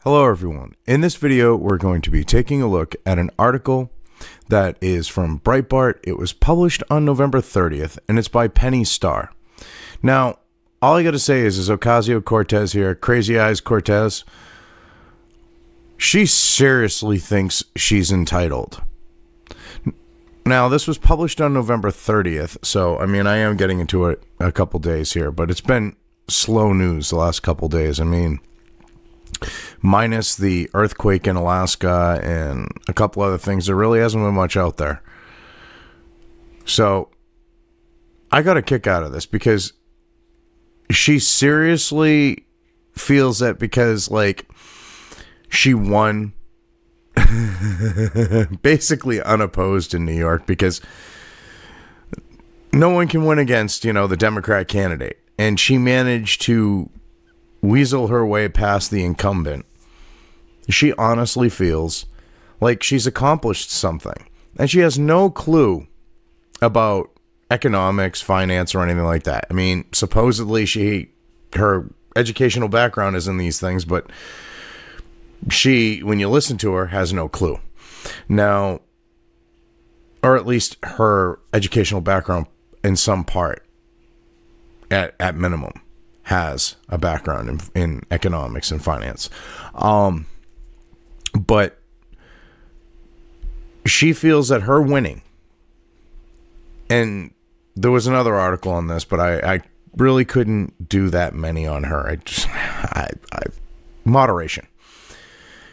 Hello everyone. In this video, we're going to be taking a look at an article that is from Breitbart. It was published on November 30th, and it's by Penny Starr. Now, all I got to say is Ocasio-Cortez here, Crazy Eyes Cortez, she seriously thinks she's entitled. Now, this was published on November 30th, so, I mean, I am getting into it a couple days here, but it's been slow news the last couple days. I mean, minus the earthquake in Alaska and a couple other things, there really hasn't been much out there. So, I got a kick out of this because she seriously feels that because, like, she won basically unopposed in New York because no one can win against, the Democrat candidate. And she managed to weasel her way past the incumbent. She honestly feels like she's accomplished something. And she has no clue about economics, finance, or anything like that. I mean, supposedly her educational background is in these things, but she, when you listen to her, has no clue. Now, or at least her educational background in some part, at minimum, has a background in economics and finance. But she feels that her winning, and there was another article on this, but I really couldn't do that many on her. Moderation.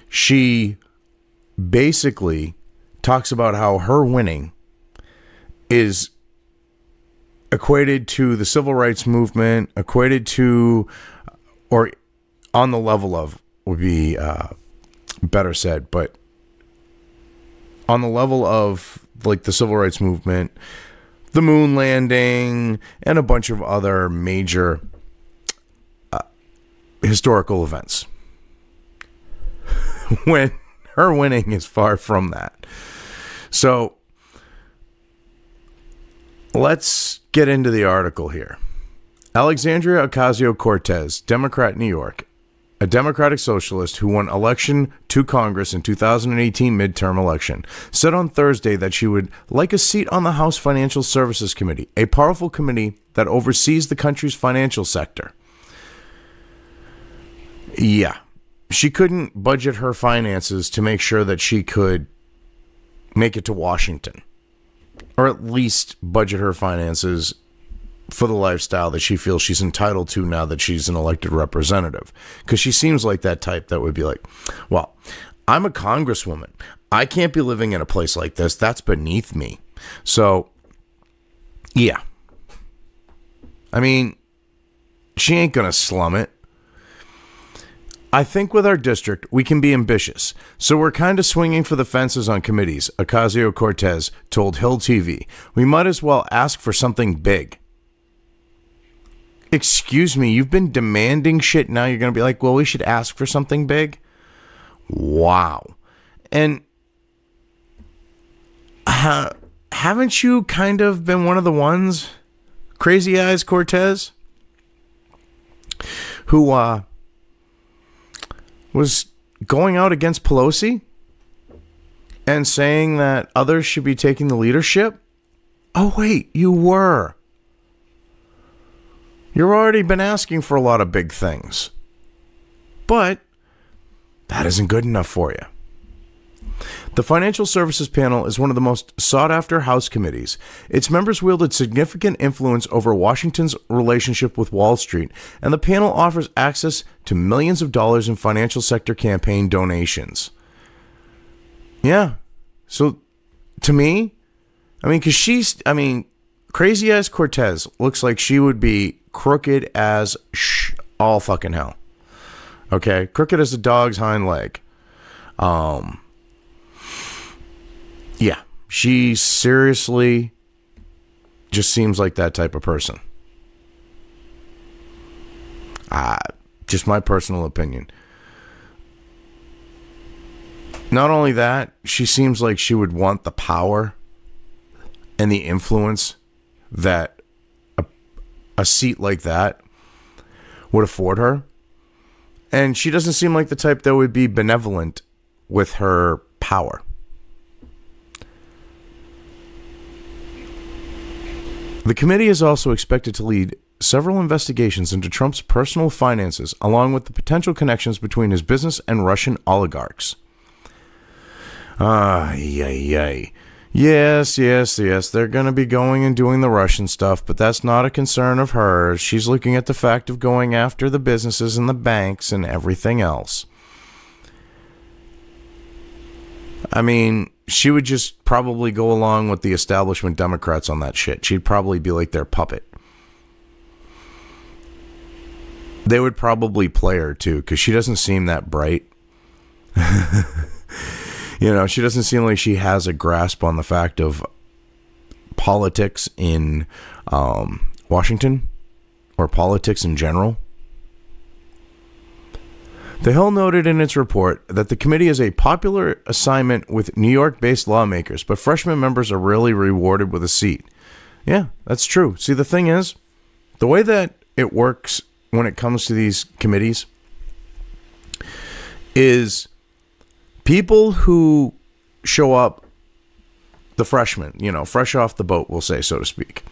She basically talks about how her winning is equated to the civil rights movement, equated to, or on the level of, would be better said, but on the level of, like, the civil rights movement, the moon landing, and a bunch of other major historical events. When her winning is far from that. So let's get into the article here. Alexandria Ocasio-Cortez, Democrat, New York, a Democratic socialist who won election to Congress in 2018 midterm election, said on Thursday that she would like a seat on the House Financial Services Committee, a powerful committee that oversees the country's financial sector. Yeah. She couldn't budget her finances to make sure that she could make it to Washington, or at least budget her finances for the lifestyle that she feels she's entitled to now that she's an elected representative. Because she seems like that type that would be like, well, I'm a congresswoman. I can't be living in a place like this. That's beneath me. So, yeah. I mean, she ain't going to slum it. I think with our district, we can be ambitious, so we're kind of swinging for the fences on committees, Ocasio-Cortez told Hill TV. We might as well ask for something big. Excuse me, you've been demanding shit, now you're going to be like, well, we should ask for something big? Wow. And haven't you kind of been one of the ones, Crazy Eyes Cortez, who, was going out against Pelosi and saying that others should be taking the leadership? Oh, wait, you were. You've already been asking for a lot of big things. But that isn't good enough for you. The Financial Services Panel is one of the most sought-after House committees. Its members wielded significant influence over Washington's relationship with Wall Street, and the panel offers access to millions of dollars in financial sector campaign donations. Yeah. So, to me, because Crazy Eyes Cortez looks like she would be crooked as all fucking hell. Okay? Crooked as a dog's hind leg. Yeah, she seriously just seems like that type of person. Just my personal opinion. Not only that, she seems like she would want the power and the influence that a seat like that would afford her. And she doesn't seem like the type that would be benevolent with her power. The committee is also expected to lead several investigations into Trump's personal finances, along with the potential connections between his business and Russian oligarchs. Yes, they're going to be going and doing the Russian stuff, but that's not a concern of hers. She's looking at the fact of going after the businesses and the banks and everything else. I mean, she would just probably go along with the establishment Democrats on that shit. She'd probably be like their puppet. They would probably play her too, because she doesn't seem that bright. You know, she doesn't seem like she has a grasp on the fact of politics in Washington or politics in general. The Hill noted in its report that the committee is a popular assignment with New York-based lawmakers, but freshman members are rarely rewarded with a seat. Yeah, that's true. See, the thing is, the way that it works when it comes to these committees is people who show up, the freshmen, you know, fresh off the boat, we'll say, so to speak.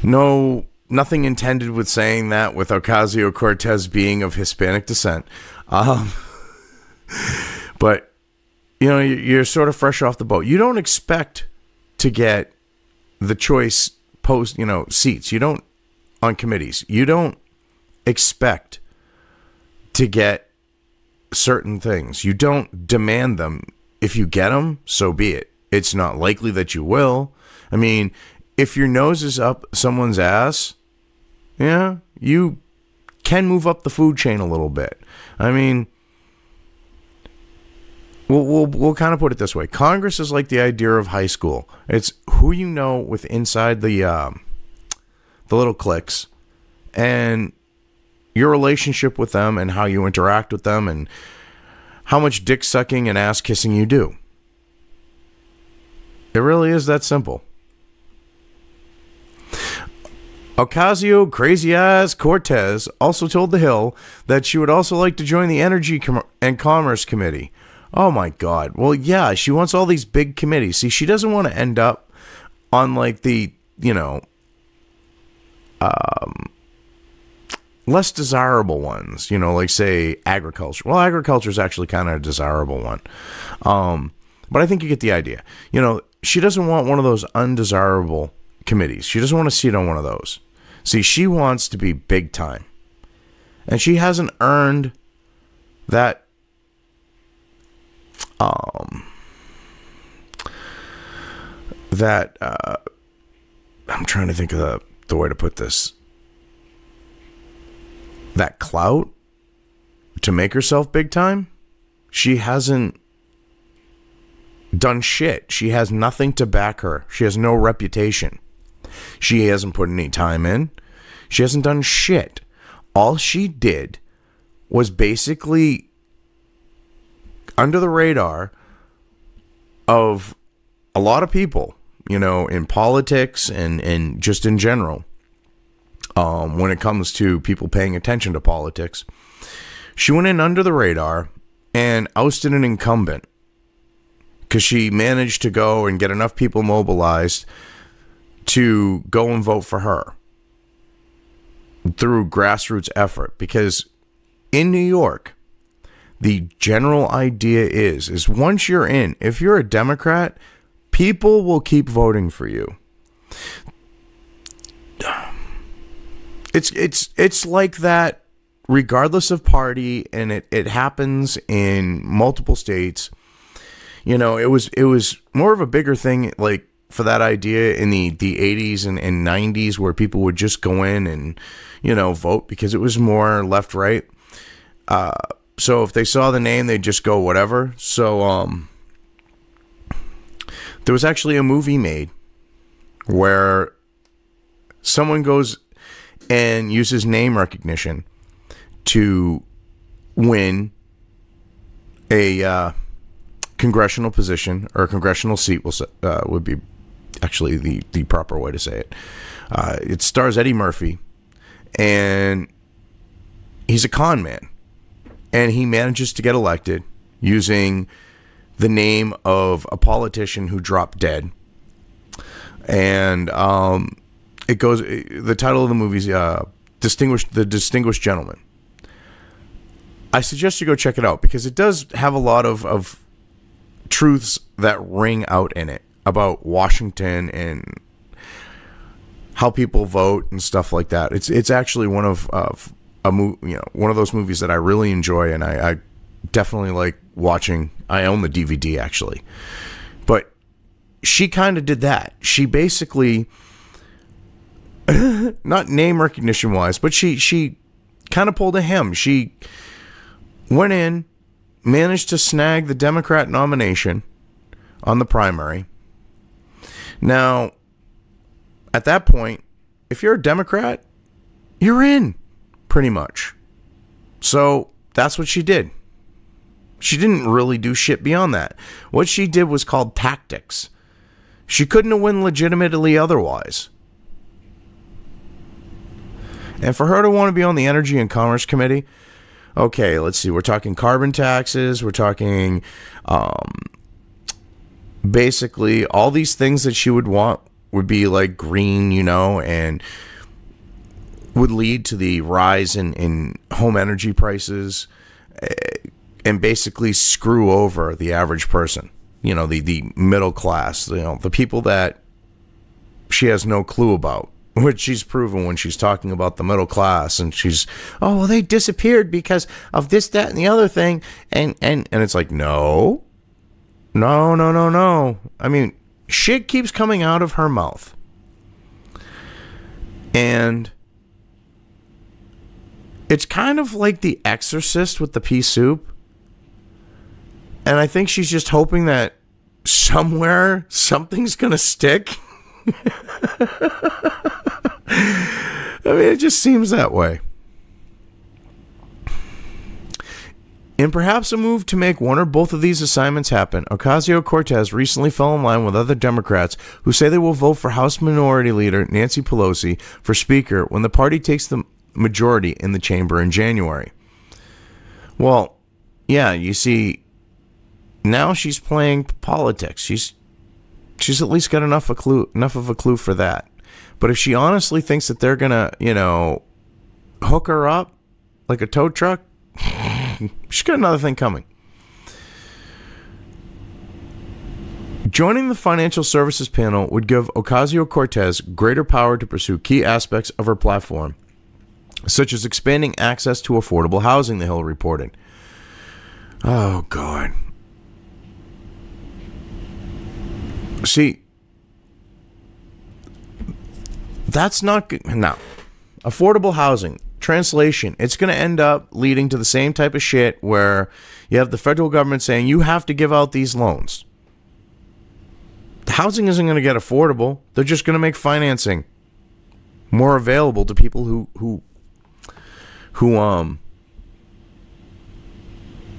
No, nothing intended with saying that with Ocasio-Cortez being of Hispanic descent. But, you know, you're sort of fresh off the boat. You don't expect to get the choice post, you know, seats. You don't, on committees, you don't expect to get certain things. You don't demand them. If you get them, so be it. It's not likely that you will. I mean, if your nose is up someone's ass, yeah, you can move up the food chain a little bit. I mean, we'll kind of put it this way. Congress is like the idea of high school. It's who you know with inside the little cliques and your relationship with them and how you interact with them and how much dick sucking and ass kissing you do. It really is that simple. Ocasio Crazy Eyes Cortez also told The Hill that she would also like to join the Energy and Commerce Committee. Oh my God. Well, yeah, she wants all these big committees. See, she doesn't want to end up on like the, you know, less desirable ones, you know, like say agriculture. Well, agriculture is actually kind of a desirable one. But I think you get the idea. You know, she doesn't want one of those undesirable committees. She doesn't want to sit on one of those. See, she wants to be big time. And she hasn't earned that I'm trying to think of the way to put this. That clout to make herself big time. She hasn't done shit. She has nothing to back her. She has no reputation. She hasn't put any time in. She hasn't done shit. All she did was basically under the radar of a lot of people, you know, in politics and just in general. When it comes to people paying attention to politics, she went in under the radar and ousted an incumbent because she managed to go and get enough people mobilized to go and vote for her through grassroots effort. Because in New York, the general idea is once you're in, if you're a Democrat, people will keep voting for you. It's like that regardless of party, and it happens in multiple states. You know, it was more of a bigger thing like for that idea in the 80s and 90s where people would just go in and, you know, vote because it was more left right. So if they saw the name, they'd just go whatever. So there was actually a movie made where someone goes and uses name recognition to win a congressional position, or a congressional seat would be actually the proper way to say it. It stars Eddie Murphy, and he's he's a con man. And he manages to get elected using the name of a politician who dropped dead. And it goes, the title of the movie is The Distinguished Gentleman. I suggest you go check it out because it does have a lot of truths that ring out in it about Washington and how people vote and stuff like that. It's actually one of one of those movies that I really enjoy, and I definitely like watching. I own the DVD actually, but she kind of did that. She basically, not name recognition wise, but she kind of pulled a him. She went in, managed to snag the Democrat nomination on the primary. Now, at that point, if you're a Democrat, you're in, pretty much. So that's what she did. She didn't really do shit beyond that. What she did was called tactics. She couldn't have won legitimately otherwise. And for her to want to be on the Energy and Commerce Committee, okay, let's see. We're talking carbon taxes. We're talking basically all these things that she would want would be like green, and would lead to the rise in home energy prices and basically screw over the average person, the middle class, the people that she has no clue about, which she's proven when she's talking about the middle class, and she's, oh, well, they disappeared because of this, that, and the other thing. And it's like, no. I mean, shit keeps coming out of her mouth. And it's kind of like The Exorcist with the pea soup. And I think she's just hoping that somewhere something's going to stick. I mean, it just seems that way. In perhaps a move to make one or both of these assignments happen, Ocasio-Cortez recently fell in line with other Democrats who say they will vote for House Minority Leader Nancy Pelosi for Speaker when the party takes the majority in the chamber in January. Well, yeah, you see, now she's playing politics. She's at least got enough of a clue for that. But if she honestly thinks that they're gonna, hook her up like a tow truck, she's got another thing coming. Joining the financial services panel would give Ocasio-Cortez greater power to pursue key aspects of her platform, such as expanding access to affordable housing, the Hill reported. Oh, God. See, that's not good. Now, affordable housing, translation, it's going to end up leading to the same type of shit where you have the federal government saying you have to give out these loans. The housing isn't going to get affordable. They're just going to make financing more available to people who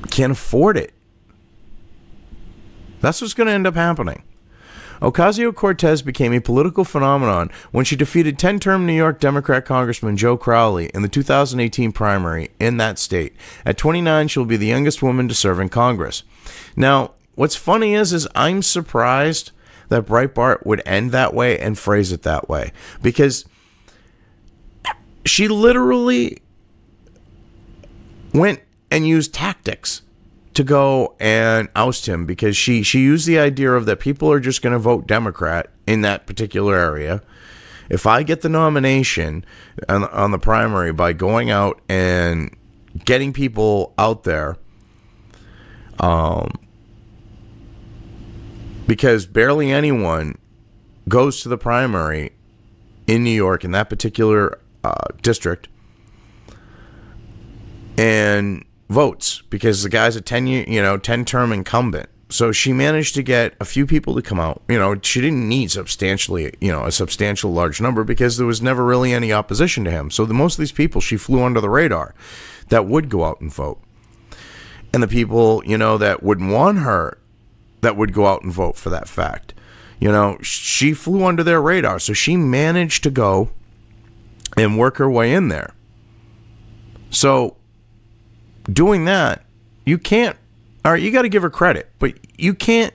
can't afford it. That's what's going to end up happening. Ocasio-Cortez became a political phenomenon when she defeated 10-term New York Democrat Congressman Joe Crowley in the 2018 primary in that state. At 29, she'll be the youngest woman to serve in Congress. Now, what's funny is I'm surprised that Breitbart would end that way and phrase it that way, because she literally went and used tactics to go and oust him, because she used the idea of that people are just going to vote Democrat in that particular area. If I get the nomination on the primary by going out and getting people out there, because barely anyone goes to the primary in New York in that particular district and votes, because the guy's a 10-term incumbent. So she managed to get a few people to come out. She didn't need a substantial large number, because there was never really any opposition to him. So most of these people, she flew under the radar that would go out and vote. And the people, that wouldn't want her, that would go out and vote for that fact. She flew under their radar. So she managed to go and work her way in there. So doing that, you can't, all right, you got to give her credit, but you can't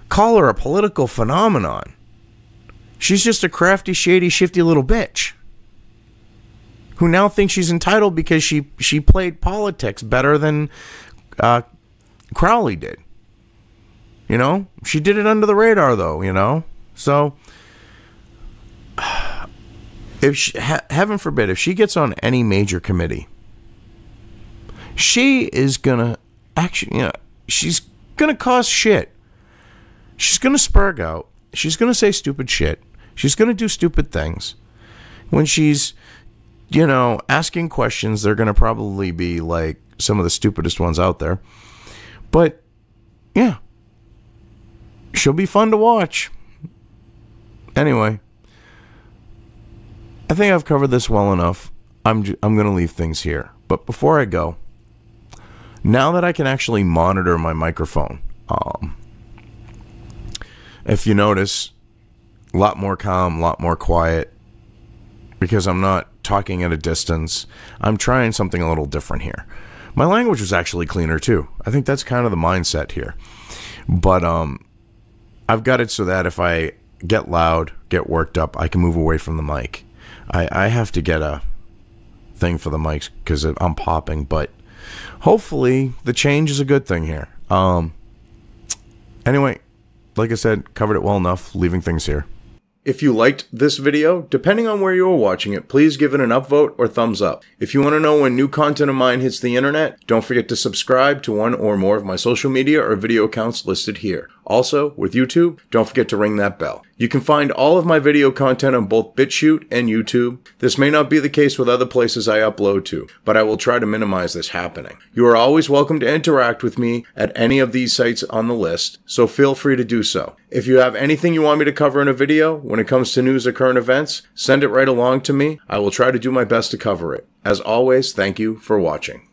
call her a political phenomenon. She's just a crafty, shady, shifty little bitch who now thinks she's entitled because she played politics better than Crowley did. You know? She did it under the radar, though, you know? So, if she, heaven forbid, if she gets on any major committee, she is gonna actually, you know, she's gonna cause shit. She's gonna spurg out. She's gonna say stupid shit. She's gonna do stupid things. When she's, you know, asking questions, they're gonna probably be like some of the stupidest ones out there. But, yeah. She'll be fun to watch. Anyway, I think I've covered this well enough. I'm going to leave things here. But before I go, now that I can actually monitor my microphone, if you notice, a lot more calm, a lot more quiet, because I'm not talking at a distance. I'm trying something a little different here. My language was actually cleaner too. I think that's kind of the mindset here. But I've got it so that if I get loud, get worked up, I can move away from the mic. I have to get a thing for the mics because I'm popping, but hopefully the change is a good thing here. Anyway, like I said, covered it well enough, leaving things here. If you liked this video, depending on where you are watching it, please give it an upvote or thumbs up. If you want to know when new content of mine hits the internet, don't forget to subscribe to one or more of my social media or video accounts listed here. Also, with YouTube, don't forget to ring that bell. You can find all of my video content on both BitChute and YouTube. This may not be the case with other places I upload to, but I will try to minimize this happening. You are always welcome to interact with me at any of these sites on the list, so feel free to do so. If you have anything you want me to cover in a video, when it comes to news or current events, send it right along to me. I will try to do my best to cover it. As always, thank you for watching.